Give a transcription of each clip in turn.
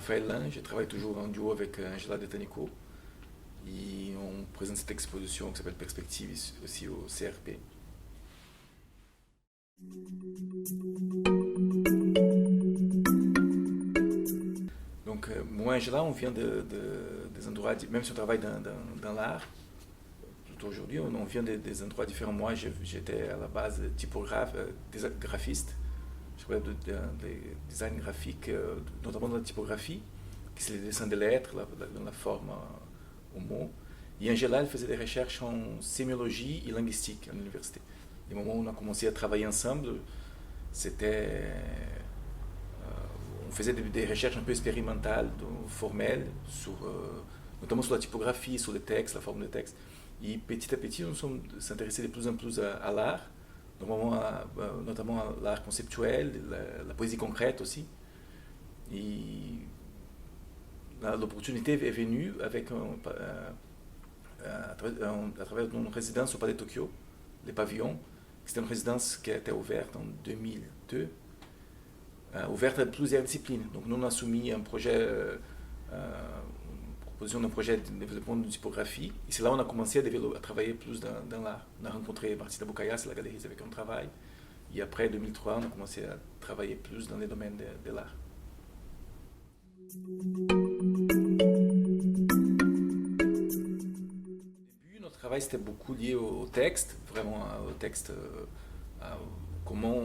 Raphaël Lange, je travaille toujours en duo avec Angela De Tanico. Et on présente cette exposition qui s'appelle Perspective aussi au CRP. Donc, moi et Angela, on vient des endroits, même si on travaille dans l'art, tout aujourd'hui, on vient des endroits différents. Moi, j'étais à la base typographe, graphiste. Je travaillais de design graphique, notamment dans la typographie, qui c'est les dessins de lettres, dans la forme au mot. Et Angela, elle faisait des recherches en sémiologie et linguistique à l'université. Et au moment où on a commencé à travailler ensemble, c'était, on faisait des recherches un peu expérimentales, formelles, notamment sur la typographie, sur les textes, la forme des textes. Et petit à petit, nous sommes s'intéresser de plus en plus à l'art, notamment à l'art conceptuel, la poésie concrète aussi. Et l'opportunité est venue à travers une résidence au Palais de Tokyo, les pavillons. C'était une résidence qui a été ouverte en 2002, ouverte à plusieurs disciplines. Donc nous on a soumis un projet, proposition d'un projet de développement de typographie. Et c'est là où on a commencé à travailler plus dans l'art. On a rencontré Martina Boucayas, la galeriste avec qui on travaille. Et après 2003, on a commencé à travailler plus dans les domaines de l'art. Notre travail c'était beaucoup lié au texte, vraiment au texte, à comment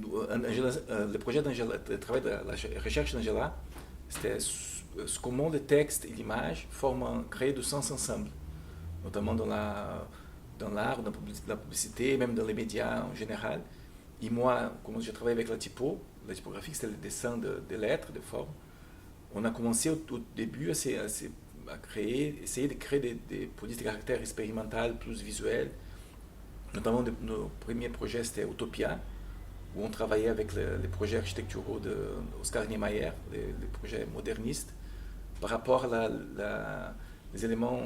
le projet d'Angela, le travail de la recherche d'Angela, c'était comment le texte et l'image créent du sens ensemble, notamment dans l'art, dans la publicité, même dans les médias en général. Et moi, comme je travaille avec la typographie, c'était le dessin de lettres, de formes. On a commencé au début à essayer de créer des polices de caractère expérimentales, plus visuelles. Notamment, nos premiers projets, c'était Utopia, où on travaillait avec les projets architecturaux d'Oscar Niemeyer, les projets modernistes, par rapport les éléments,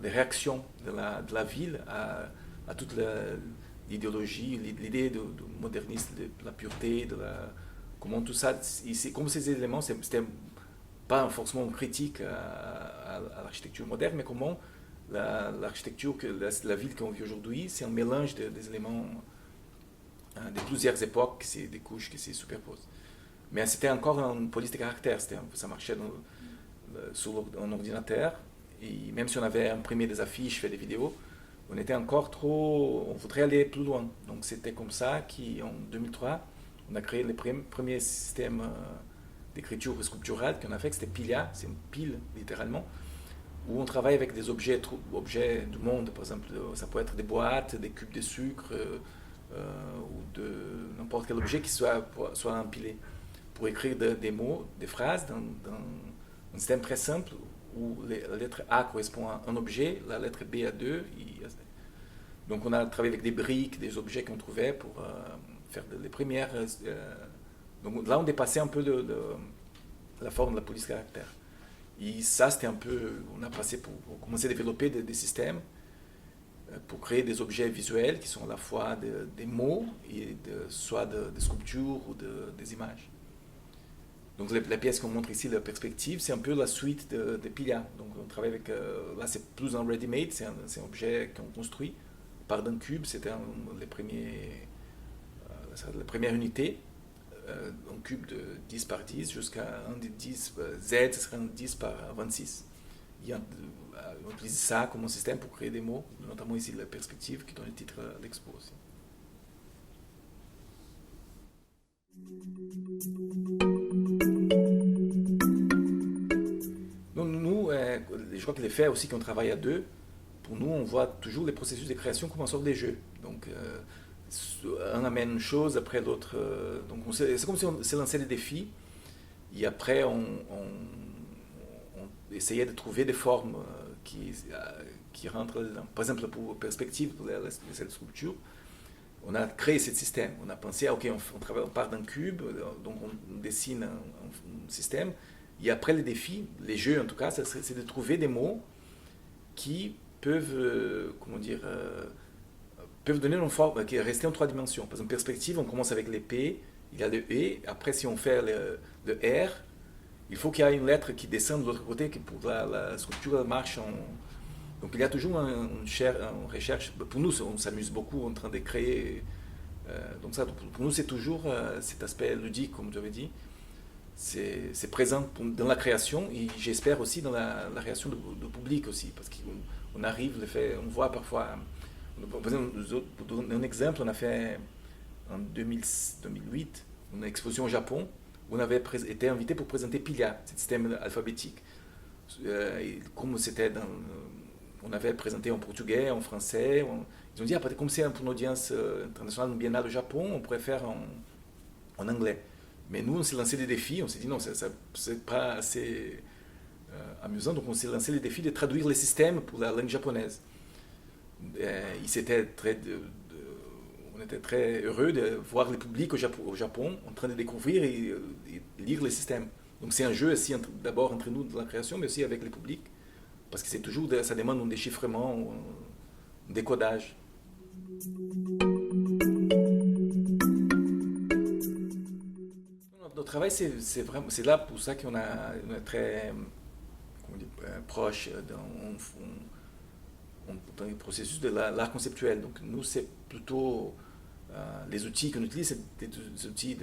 les réactions de la ville à toute l'idéologie, l'idée de moderniste, de la pureté, comment tout ça, comme ces éléments, c'était pas forcément une critique à l'architecture moderne, mais comment l'architecture, la ville qu'on vit aujourd'hui, c'est un mélange des éléments de plusieurs époques, des couches qui se superposent. Mais c'était encore une police de caractère, ça marchait sur un ordinateur, et même si on avait imprimé des affiches, fait des vidéos, on était encore on voudrait aller plus loin. Donc c'était comme ça qu'en 2003, on a créé le premier système d'écriture sculpturale qu'on a fait, c'était Pilia, c'est une pile littéralement, où on travaille avec des objets du monde, par exemple, ça peut être des boîtes, des cubes de sucre, ou de n'importe quel objet qui soit empilé, pour écrire des mots, des phrases dans un système très simple où la lettre A correspond à un objet, la lettre B à deux. Donc on a travaillé avec des briques, des objets qu'on trouvait pour faire les premières. Donc là on dépassait un peu la forme de la police caractère. Et ça c'était un peu, on a passé pour commencer à développer des systèmes pour créer des objets visuels qui sont à la fois des mots, et soit des sculptures ou des images. Donc la pièce qu'on montre ici, la perspective, c'est un peu la suite de Pilia. Donc on travaille avec, là c'est plus un ready-made, c'est un objet qu'on construit. On part d'un cube, c'était la première unité, un cube de 10 par 10 jusqu'à un de 10, Z, ce serait un 10 par 26. On utilise ça comme un système pour créer des mots, notamment ici la perspective qui donne le titre à l'expo aussi. Donc nous, je crois que l'effet aussi qu'on travaille à deux, pour nous, on voit toujours les processus de création comme en sorte des jeux. Donc un amène une chose après l'autre. Donc c'est comme si on s'est lancé des défis, et après on essayait de trouver des formes qui rentrent là-dedans. Par exemple, pour perspective, pour cette sculpture, on a créé ce système. On a pensé, ok, on part d'un cube, donc on dessine un système. Et après les défis, les jeux en tout cas, c'est de trouver des mots qui peuvent, peuvent donner une forme, qui est restée en trois dimensions. Par exemple, perspective, on commence avec l'épée, il y a le E, après si on fait le R, il faut qu'il y ait une lettre qui descende de l'autre côté pour que la sculpture marche en... Donc il y a toujours une recherche, pour nous on s'amuse beaucoup en train de créer, donc ça, pour nous c'est toujours cet aspect ludique comme tu avais dit, c'est présent dans la création et j'espère aussi dans la réaction du public aussi, parce qu'on arrive, on voit parfois, par exemple, pour donner un exemple, on a fait en 2008 une exposition au Japon où on avait été invité pour présenter PILHA, ce système alphabétique. Comme c'était on avait présenté en portugais, en français, ils ont dit, comme c'est pour une audience internationale, une biennale au Japon, on pourrait faire en anglais. Mais nous, on s'est lancé des défis, on s'est dit non, c'est pas assez amusant, donc on s'est lancé le défi de traduire les systèmes pour la langue japonaise. On était très heureux de voir le public au Japon en train de découvrir et lire les systèmes. Donc c'est un jeu aussi d'abord entre nous de la création, mais aussi avec le public, parce que c'est toujours, ça demande un déchiffrement, un décodage. Notre travail, c'est là pour ça qu'on est très proche dans le processus de l'art conceptuel. Donc nous, c'est plutôt les outils qu'on utilise, c'est des outils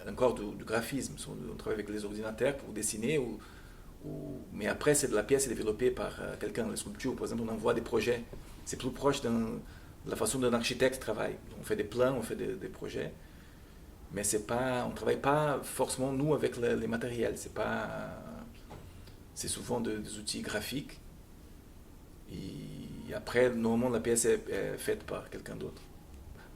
encore du graphisme. On travaille avec les ordinateurs pour dessiner, mais après, c'est de la pièce développée par quelqu'un. La sculpture, par exemple, on envoie des projets. C'est plus proche de la façon dont un architecte travaille. On fait des plans, on fait des projets. Mais on ne travaille pas forcément, nous, avec les matériels. C'est souvent des outils graphiques. Et après, normalement, la pièce est faite par quelqu'un d'autre.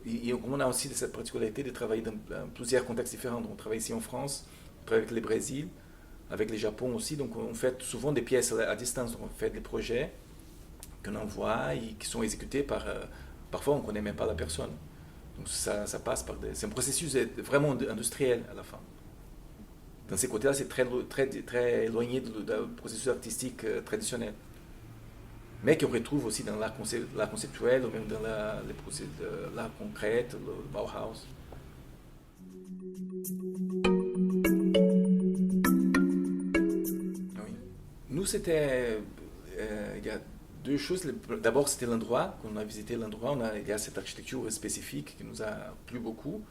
Et on a aussi cette particularité de travailler dans plusieurs contextes différents. Donc, on travaille ici en France, on travaille avec le Brésil, avec le Japon aussi. Donc, on fait souvent des pièces à distance. Donc, on fait des projets qu'on envoie et qui sont exécutés par... parfois, on ne connaît même pas la personne. Donc, ça passe par c'est un processus vraiment industriel à la fin. Dans ces côtés-là, c'est très éloigné du processus artistique traditionnel. Mais qu'on retrouve aussi dans l'art conceptuel, ou même dans les processus de l'art concret, le Bauhaus. Oui. Nous, c'était... il y a deux choses. D'abord, c'était l'endroit. Quand on a visité l'endroit, il y a cette architecture spécifique qui nous a plu beaucoup.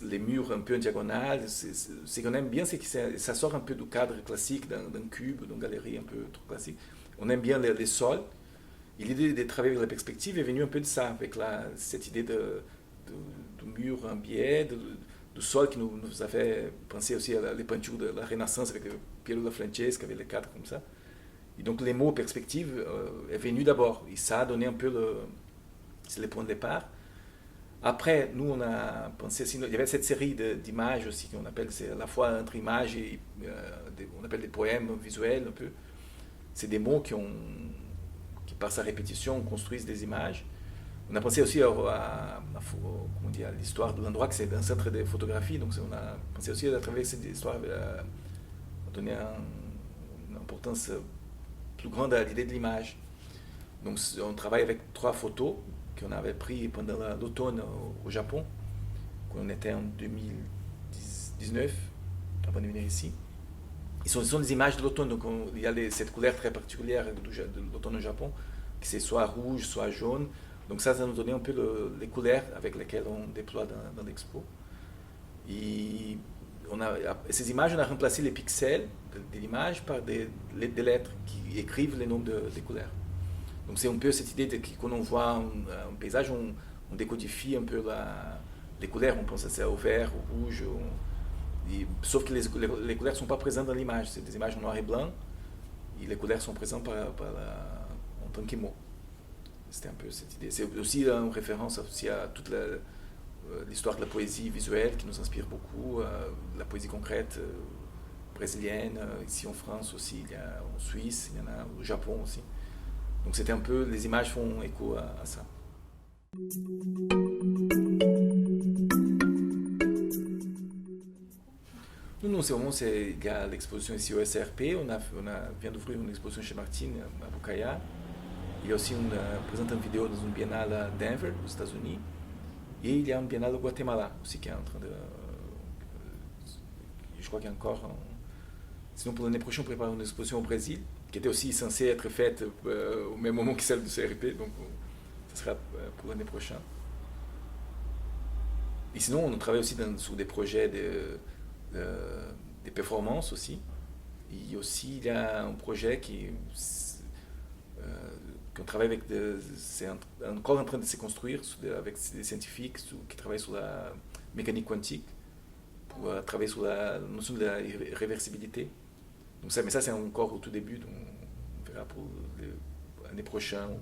Les murs un peu en diagonale. Ce qu'on aime bien, c'est que ça sort un peu du cadre classique d'un cube, d'une galerie un peu trop classique. On aime bien les sols. Et l'idée de travailler avec la perspective est venue un peu de ça, avec cette idée de mur en biais, du sol qui nous avait pensé aussi à les peintures de la Renaissance avec Piero da Francesca, avec les cadres comme ça. Et donc les mots perspective est venu d'abord. Et ça a donné un peu c'est le point de départ. Après, nous, on a pensé aussi, il y avait cette série d'images aussi qu'on appelle, c'est à la fois entre images et on appelle des poèmes visuels un peu. C'est des mots qui, par sa répétition, construisent des images. On a pensé aussi à l'histoire de l'endroit, que c'est un centre de photographie. Donc on a pensé aussi à travers cette histoire, à donner une importance plus grande à l'idée de l'image. Donc on travaille avec 3 photos qu'on avait prises pendant l'automne au Japon, quand on était en 2019, avant de venir ici. Ce sont des images de l'automne, donc il y a cette couleur très particulière de l'automne au Japon, qui c'est soit rouge, soit jaune. Donc ça nous donnait un peu les couleurs avec lesquelles on déploie dans l'expo. Et ces images, on a remplacé les pixels de l'image par des lettres qui écrivent les noms des couleurs. Donc c'est un peu cette idée que quand on voit un paysage, on décodifie un peu les couleurs, on pense au vert, au rouge, sauf que les couleurs ne sont pas présentes dans l'image, c'est des images en noir et blanc, et les couleurs sont présentes en tant que mots. C'était un peu cette idée. C'est aussi une référence aussi à toute l'histoire de la poésie visuelle qui nous inspire beaucoup, la poésie concrète brésilienne, ici en France aussi, il y a en Suisse, il y en a au Japon aussi. Donc c'était un peu, les images font écho à ça. Non, c'est vraiment, il y a l'exposition ici au SRP, on vient d'ouvrir une exposition chez Martine à Bucaya. Il y a aussi présente une vidéo dans une biennale à Denver, aux États-Unis. Et il y a un biennale au Guatemala aussi qui est en train de... je crois qu'il y a encore... sinon pour l'année prochaine, on prépare une exposition au Brésil, qui était aussi censée être faite au même moment que celle du CRP, donc ça sera pour l'année prochaine. Et sinon, on travaille aussi sur des projets de performance aussi. Et aussi, il y a un projet qu'on travaille avec, c'est encore en train de se construire avec des scientifiques qui travaillent sur la mécanique quantique pour travailler sur la notion de la réversibilité. Donc ça, mais ça, c'est encore au tout début, donc on verra pour l'année prochaine